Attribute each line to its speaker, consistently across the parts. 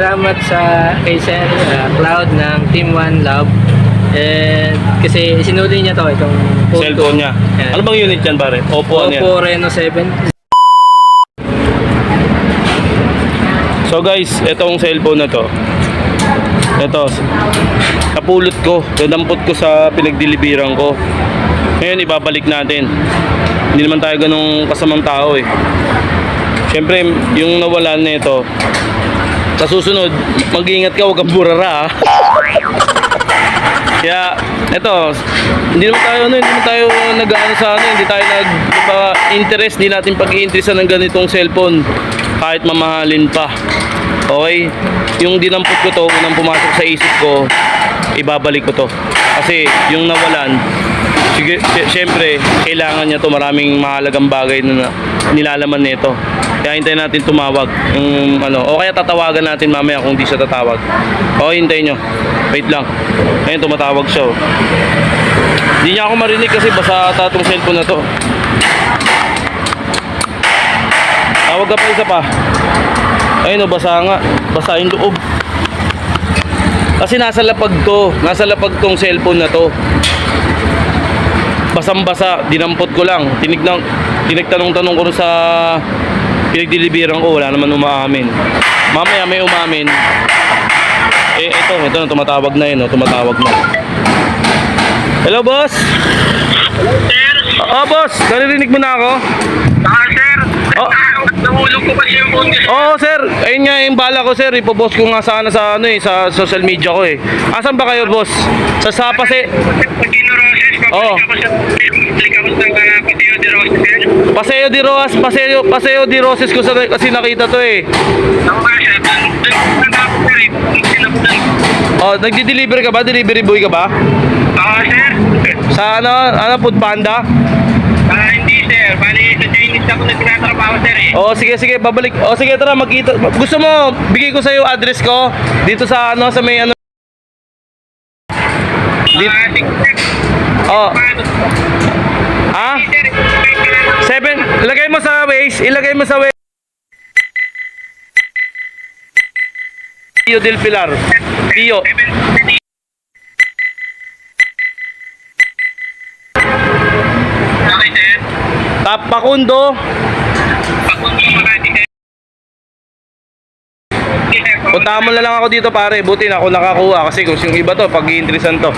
Speaker 1: Salamat sa kay Sir Cloud ng Team One Love. Kasi sinuli niya itong phone
Speaker 2: Cellphone niya.
Speaker 1: Yan.
Speaker 2: Ano bang unit yan, pare? Oppo, ano yan?
Speaker 1: Oppo Reno 7.
Speaker 2: So guys, itong cellphone na to. Ito, napulot ko, nadampot ko sa pinagdilibiran ko. Ngayon, ibabalik natin. Hindi naman tayo ganong kasamang tao eh. Siyempre, yung nawalan na ito, sa susunod, mag-iingat ka, huwag kang burara. Kaya, eto, hindi naman tayo nag-ano sa ano, hindi tayo nag-interest, hindi natin pag-iinteresan ng ganitong cellphone, kahit mamahalin pa. Okay? Yung dinampot ko to, unang pumasok sa isip ko, ibabalik ko to. Kasi, yung nawalan, siyempre, kailangan niya to, maraming mahalagang bagay na nilalaman nito. Kaya hintayin natin tumawag yung ano, o kaya tatawagan natin mamaya kung di siya tatawag. O hintayin nyo. Wait lang. Ngayon tumatawag siya. Oh. Hindi niya ako marinig kasi basa ata itong cellphone na to. Tawag ka pa, isa pa. Ayun o, basa nga. Basa yung loob. Kasi nasa lapag to. Nasa lapag tong cellphone na to. Basang-basa. Dinampot ko lang. Tinigtanong-tanong ko sa pinagdilibiran ko, wala naman umaamin. Mamaya may umamin. Ito na, tumatawag na yun, tumatawag na. Hello, boss?
Speaker 3: Hello, sir.
Speaker 2: Oo, boss, naririnig mo na ako?
Speaker 3: Sir.
Speaker 2: Oh.
Speaker 3: Nahulog ko kasi yung phone ko, sir.
Speaker 2: Oo, sir, ayun nga yung bala ko, sir. Ipopost ko nga sana sa social media ko eh. Asan ba kayo, boss? Sa Pase...
Speaker 3: Pagino Roses,
Speaker 2: Oo.
Speaker 3: Balik ako sa Paseo de Roses, sir.
Speaker 2: Paseo de Roses ko kasi nakita to eh.
Speaker 3: Ako nga, sir. Doon ako, sir.
Speaker 2: Oh, nagdi-deliver ka ba? Delivery boy ka ba?
Speaker 3: Oo, sir.
Speaker 2: Sa Food Panda?
Speaker 3: Hindi, sir. Bali, sa Chinese ako nagtinatrabaho, sir, eh.
Speaker 2: Oh, sige, babalik. Oh, sige, tara, magkita. Gusto mo, bigay ko sa iyo address ko dito sa sa may ano.
Speaker 3: Sige, sir.
Speaker 2: Oh,
Speaker 3: Paano?
Speaker 2: ha?
Speaker 3: Sir,
Speaker 2: 7. Ilagay mo sa Waze. Pio del Pilar. Pio.
Speaker 3: Okay, sir.
Speaker 2: Pakundo.
Speaker 3: Pakunto Makati, sir. Sige, sir.
Speaker 2: Puntahan mo na lang ako dito, pare. Buti na ako nakakuha kasi kung yung iba to, pag-iinteresan to.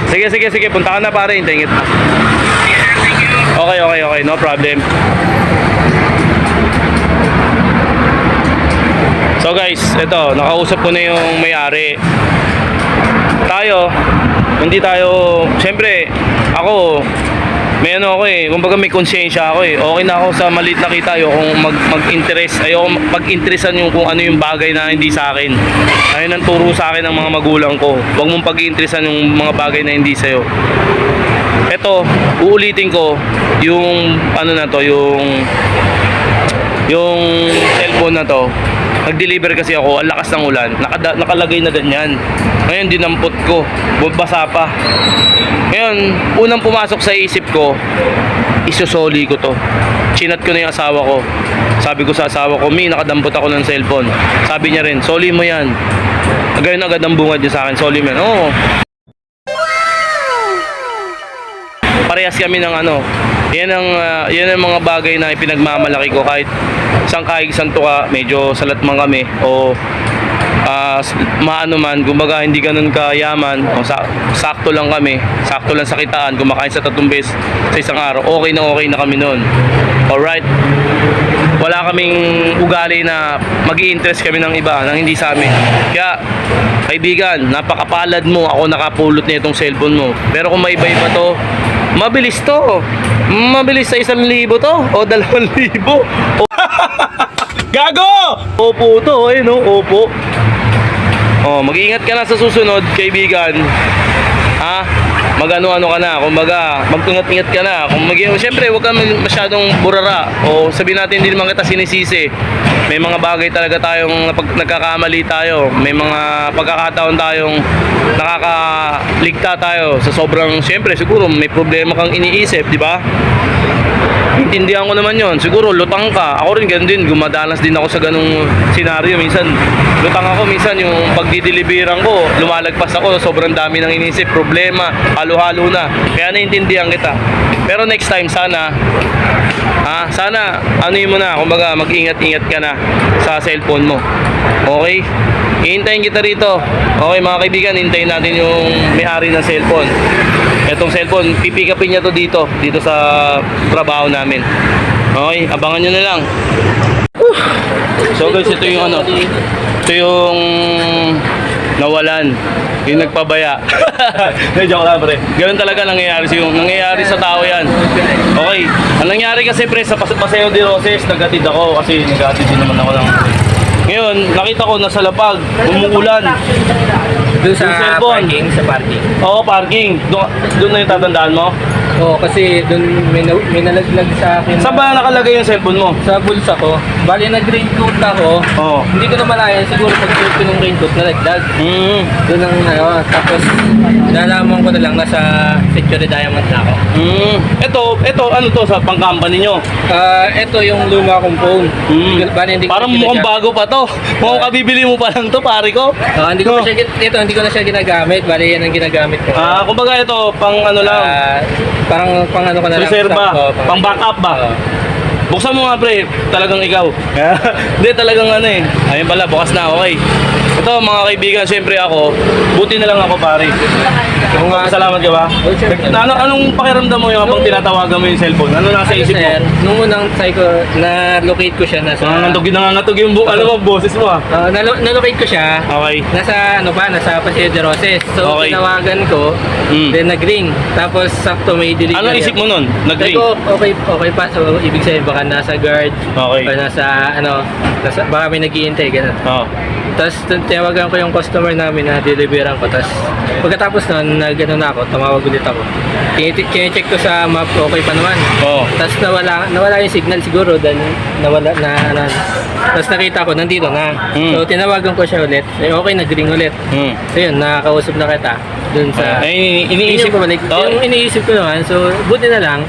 Speaker 3: Sige, sir.
Speaker 2: Sige, punta ka na, pare. Hintayin kita.
Speaker 3: Sige, sir. Thank you.
Speaker 2: Okay, no problem. So guys, ito, nakausap ko na yung may-ari. Siyempre, ako, may ano ako eh, kumbaga may konsensya ako eh. Okay na ako sa maliit na kita, ayokong mag-interesan yung kung ano yung bagay na hindi sa akin. Ayun ang turo sa akin ng mga magulang ko. Huwag mong pag-interesan yung mga bagay na hindi sa'yo. Ito, uulitin ko, yung ano na to, yung cellphone na to. Nag-deliver kasi ako, ang lakas ng ulan, nakalagay na ganyan. Ngayon dinampot ko, basa pa. Ngayon, unang pumasok sa isip ko, isusoli ko to. Chinat ko na yung asawa ko. Sabi ko sa asawa ko, nakadampot ako ng cellphone. Sabi niya rin, soli mo yan. Agayon agad ang bungad niya sa akin, soli mo yan. Oo. Parehas kami ng ano. Yan ang mga bagay na ipinagmamalaki ko kahit isang kahig isang tuka, medyo salat man kami o maano man, kumbaga hindi ganun kayaman o sakto lang kami, sakto lang sa kitaan, kumakain sa 3 beses sa isang araw, okay na kami noon. Alright, wala kaming ugali na mag-i-interest kami ng iba nang hindi sa amin. Kaya kaibigan, napakapalad mo, ako nakapulot na itong cellphone mo. Pero kung may iba-iba to, mabilis to. Mabilis sa 1,000 to o 2,000 o Gago! Opo to, no? Opo. Oh, mag-iingat ka na sa susunod, kaibigan. Ha? Mag-ano-ano ka na, kumbaga, mag-ingat-ingat ka na. Siyempre, huwag ka masyadong burara. O sabihin natin, hindi naman kita sinisisi. May mga bagay talaga tayong nagkakamali tayo. May mga pagkakataon tayong nakakaligta tayo sa sobrang, siyempre, siguro may problema kang iniisip, di ba? intindihan ko naman yon. Siguro lutang ka. Ako rin ganun din. Gumadanas din ako sa ganung senaryo. Minsan lutang ako. Minsan yung pagdideliveran ko, lumalagpas ako. Sobrang dami nang inisip. Problema. Halo-halo na. Kaya naintindihan kita. Pero next time sana, sana ano yun mo na. Kumbaga mag-ingat-ingat ka na sa cellphone mo. Okay? Hihintayin kita rito. Okay mga kaibigan, hintayin natin yung may-ari ng cellphone. Etong cellphone, pipick upin niya to dito sa trabaho namin. Okay, abangan nyo na lang. So guys, ito yung ano, ito yung nawalan, yung nagpabaya. Joke lang pre. Ganun talaga nangyayari sa tao yan. Okay, ang nangyari kasi pre, sa Paseo de Roses, naghatid ako kasi naghatid din naman ako ng... Ngayon, nakita ko nasa lapag, umuulan.
Speaker 1: Doon sa
Speaker 2: cellphone.
Speaker 1: parking, sa parking.
Speaker 2: Oo, parking. Doon na yung tatandaan mo?
Speaker 1: Oo, kasi doon may nalaglag sa akin.
Speaker 2: Saan ba nakalagay yung cellphone mo?
Speaker 1: Sa bulsa ko. Bali, nag-raincoat ako.
Speaker 2: Oo.
Speaker 1: Hindi ko na malayan. Siguro pag suot ko ng raincoat, nalaglag. Doon ang tapos nalaman ko na lang nasa Century Diamond na ako.
Speaker 2: Ito, ano to sa pang-company nyo?
Speaker 1: Ito yung luma kong phone. Bali, hindi ko
Speaker 2: Parang
Speaker 1: na
Speaker 2: mukhang
Speaker 1: siya-
Speaker 2: bago pa to. Mukhang kabibili mo pa lang to, pare ko.
Speaker 1: Hindi ko pa siya, hindi ko na siya ginagamit. Bali, yan ang ginagamit ko.
Speaker 2: Kumbaga ito, pang ano lang,
Speaker 1: Parang pang ano ko na lang.
Speaker 2: reserva,
Speaker 1: Oo,
Speaker 2: pang backup ba?
Speaker 1: Oo.
Speaker 2: Buksan mo nga pre, talagang ikaw. Hindi, talagang ano eh. Ayun pala, bukas na, okay. Ito mga kaibigan, siyempre ako, buti na lang ako pare. Salamat ka ba?
Speaker 1: Oh, sure.
Speaker 2: Anong pakiramdam mo yung habang tinatawagan mo yung cellphone? Ano nasa isip mo?
Speaker 1: Sir, nung unang na-locate ko siya nasa...
Speaker 2: Nangangatog yung boses mo ah.
Speaker 1: Na-locate ko siya.
Speaker 2: Okay.
Speaker 1: Nasa Paseo de Roses. So,
Speaker 2: Okay.
Speaker 1: tinawagan ko, then nag-ring. Tapos, sakto may delivery.
Speaker 2: Ano isip mo nun? Nag-ring?
Speaker 1: Sabi ko, okay pa. So, ibig sabihin, baka nasa guard.
Speaker 2: Okay.
Speaker 1: Or baka may nag-iintay, gano'n.
Speaker 2: Oo.
Speaker 1: Tapos tinawagan ko yung customer namin na deliveran ko. Tapos pagkatapos nun, nag-ano na ako, tumawag ulit ako. Kine-check ko sa map, okay pa naman.
Speaker 2: Oo.
Speaker 1: Tapos nawala yung signal siguro dahil tapos nakita ko, nandito na. So tinawagan ko siya ulit. Okay, nag-ring ulit. So yun, nakakausap na kita dun sa...
Speaker 2: Iniisip
Speaker 1: ko balik. Yung iniisip ko naman, so buti na lang,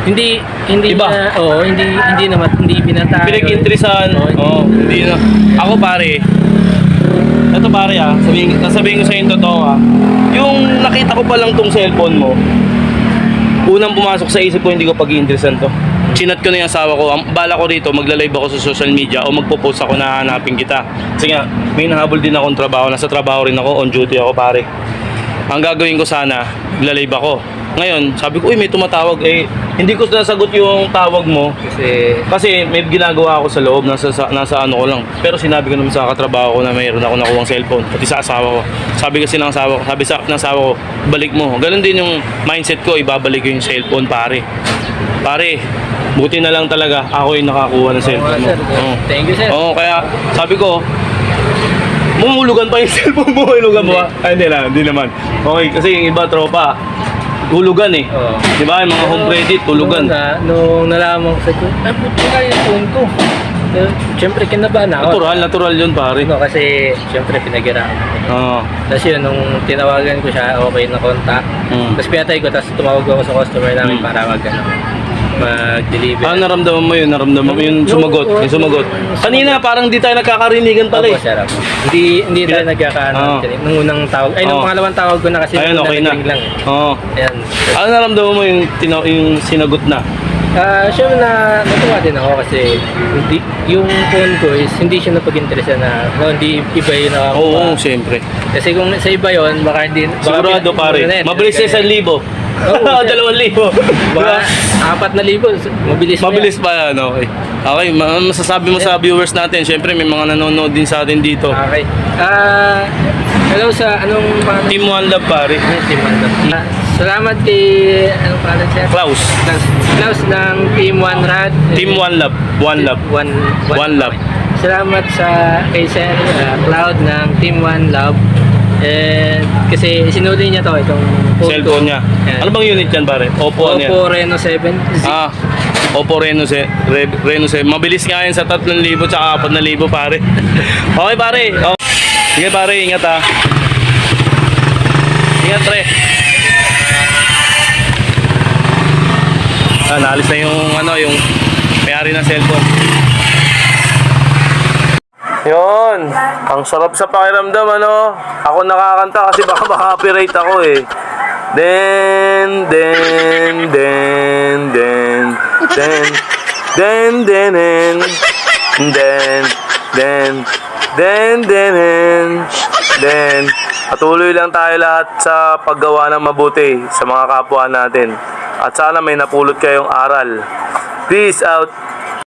Speaker 1: hindi
Speaker 2: Iba?
Speaker 1: hindi binata.
Speaker 2: Pinag-interesan. Hindi na. Ako pare, ito pare sasabihin ko sa inyo totoo yung nakita ko pa lang tong cellphone mo, unang pumasok sa isip ko, hindi ko pag-iinteresan to. Chinat ko na yung asawa ko. Ang bala ko rito, magla-live ako sa social media o magpo-post ako na hanapin kita. Kasi nga, may nahabol din akong trabaho. Nasa trabaho rin ako, on duty ako pare. Ang gagawin ko sana, magla-live ako. Ngayon, sabi ko, may tumatawag. Hindi ko nasagot yung tawag mo. Kasi may ginagawa ako sa loob, nasa ano ko lang. Pero sinabi ko naman sa katrabaho ko na mayroon ako nakuhang cellphone, pati sa asawa ko. Sabi ng asawa ko, balik mo. Ganon din yung mindset ko, ibabalik ko yung cellphone pare. Pare, buti na lang talaga ako yung nakakuha ng cellphone mo.
Speaker 1: Thank you, sir.
Speaker 2: Kaya sabi ko, mumulugan pa yung cellphone mo. Hulugan mo ba? Hindi naman. Okay, kasi yung iba tropa, hulugan eh. Di ba? Yung mga home credit, hulugan.
Speaker 1: Nung nalaman ko sa ko, puto na yung phone ko. Siyempre, kinabahan ako.
Speaker 2: Natural yun pare.
Speaker 1: Kasi, siyempre, pinaghirapan ko. Tapos yun, nung tinawagan ko siya, okay na contact. Tapos pinatay ko, tapos tumawag ako sa customer namin para mag-deliver.
Speaker 2: Naramdaman mo yun? Naramdaman mo yung sumagot? Yung sumagot. Kanina, parang di tayo nagkakarinigan pala eh.
Speaker 1: Hindi tayo nagkakaano. Nung unang tawag. Nung pangalawang tawag ko na kasi
Speaker 2: ayun, okay na.
Speaker 1: lang. Ayan.
Speaker 2: Naramdaman mo yung sinagot na?
Speaker 1: Siyempre natuwa din ako kasi yung phone ko is hindi siya napag-interesa na hindi iba yun ako.
Speaker 2: Oo, siyempre.
Speaker 1: Kasi kung sa iba yun, baka hindi...
Speaker 2: Sigurado pare. Mabilis siya 1,000.
Speaker 1: Oo,
Speaker 2: 2,000.
Speaker 1: Baka 4,000.
Speaker 2: Mabilis pa yan, okay. Okay, masasabi mo sa viewers natin, siyempre may mga nanonood din sa atin dito.
Speaker 1: Okay. Hello sa anong pangalan?
Speaker 2: Team One Love pare.
Speaker 1: Team One Love. Salamat kay anong pangalan siya?
Speaker 2: Klaus
Speaker 1: ng Team One Rad.
Speaker 2: Team One Love. One Love.
Speaker 1: Salamat kay Sir Cloud ng Team One Love. Kasi sinuli niya to itong
Speaker 2: Cellphone niya. Ano bang unit yan pare? Oppo yan.
Speaker 1: Oppo Reno 7.
Speaker 2: Oppo Reno 7. Mabilis nga yan sa 3,000 tsaka 4,000 pare. Okay pare. Sige pare, ingat ha. Ingat pre. Naalis na yung yung may-ari ng cellphone. Yun, ang sarap sa pakiramdam Ako nakakanta kasi baka maka-copyright ako eh. Den den den den den den den den den den den den den. Patuloy lang tayo lahat sa paggawa ng mabuti sa mga kapwa natin. At sana may napulot kayong aral. Peace out.